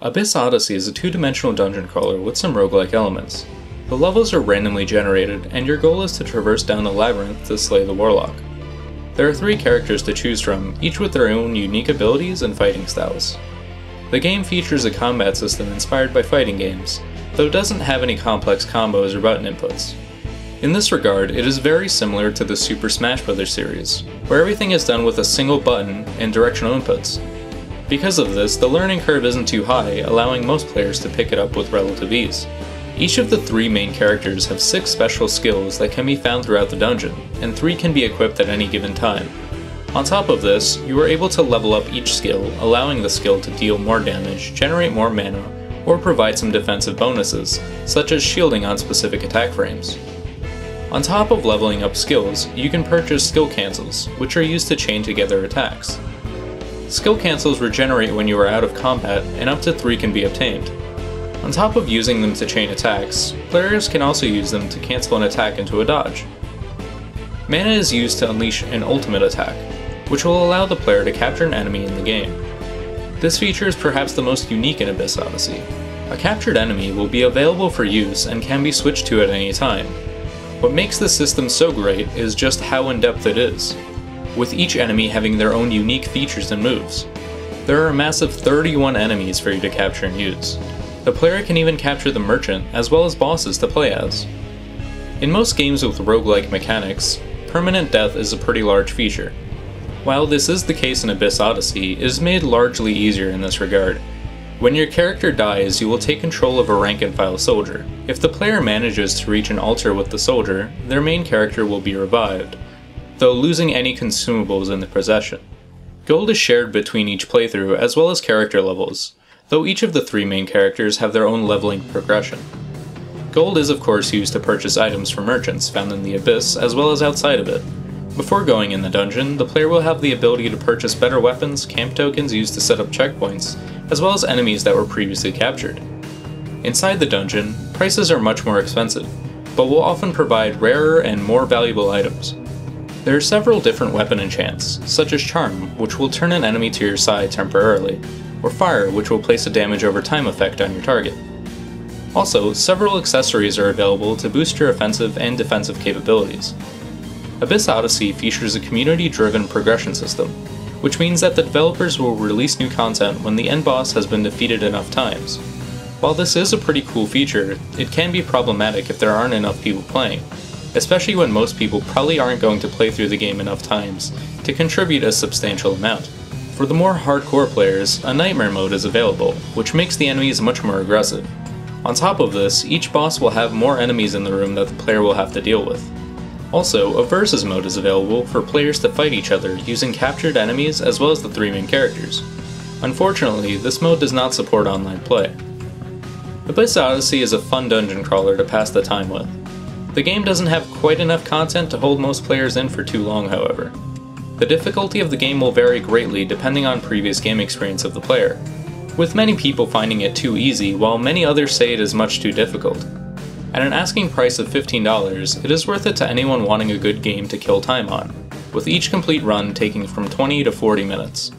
Abyss Odyssey is a two-dimensional dungeon crawler with some roguelike elements. The levels are randomly generated, and your goal is to traverse down the labyrinth to slay the warlock. There are 3 characters to choose from, each with their own unique abilities and fighting styles. The game features a combat system inspired by fighting games, though it doesn't have any complex combos or button inputs. In this regard, it is very similar to the Super Smash Bros. Series, where everything is done with a single button and directional inputs. Because of this, the learning curve isn't too high, allowing most players to pick it up with relative ease. Each of the 3 main characters have 6 special skills that can be found throughout the dungeon, and 3 can be equipped at any given time. On top of this, you are able to level up each skill, allowing the skill to deal more damage, generate more mana, or provide some defensive bonuses, such as shielding on specific attack frames. On top of leveling up skills, you can purchase skill cancels, which are used to chain together attacks. Skill cancels regenerate when you are out of combat, and up to 3 can be obtained. On top of using them to chain attacks, players can also use them to cancel an attack into a dodge. Mana is used to unleash an ultimate attack, which will allow the player to capture an enemy in the game. This feature is perhaps the most unique in Abyss Odyssey. A captured enemy will be available for use and can be switched to at any time. What makes this system so great is just how in-depth it is, with each enemy having their own unique features and moves. There are a massive 31 enemies for you to capture and use. The player can even capture the merchant as well as bosses to play as. In most games with roguelike mechanics, permanent death is a pretty large feature. While this is the case in Abyss Odyssey, it is made largely easier in this regard. When your character dies, you will take control of a rank-and-file soldier. If the player manages to reach an altar with the soldier, their main character will be revived, though losing any consumables in the possession. Gold is shared between each playthrough as well as character levels, though each of the 3 main characters have their own leveling progression. Gold is of course used to purchase items from merchants found in the Abyss as well as outside of it. Before going in the dungeon, the player will have the ability to purchase better weapons, camp tokens used to set up checkpoints, as well as enemies that were previously captured. Inside the dungeon, prices are much more expensive, but will often provide rarer and more valuable items. There are several different weapon enchants, such as Charm, which will turn an enemy to your side temporarily, or Fire, which will place a damage over time effect on your target. Also, several accessories are available to boost your offensive and defensive capabilities. Abyss Odyssey features a community-driven progression system, which means that the developers will release new content when the end boss has been defeated enough times. While this is a pretty cool feature, it can be problematic if there aren't enough people playing, especially when most people probably aren't going to play through the game enough times to contribute a substantial amount. For the more hardcore players, a nightmare mode is available, which makes the enemies much more aggressive. On top of this, each boss will have more enemies in the room that the player will have to deal with. Also, a versus mode is available for players to fight each other using captured enemies as well as the 3 main characters. Unfortunately, this mode does not support online play. Abyss Odyssey is a fun dungeon crawler to pass the time with. The game doesn't have quite enough content to hold most players in for too long, however. The difficulty of the game will vary greatly depending on previous game experience of the player, with many people finding it too easy while many others say it is much too difficult. At an asking price of $15, it is worth it to anyone wanting a good game to kill time on, with each complete run taking from 20 to 40 minutes.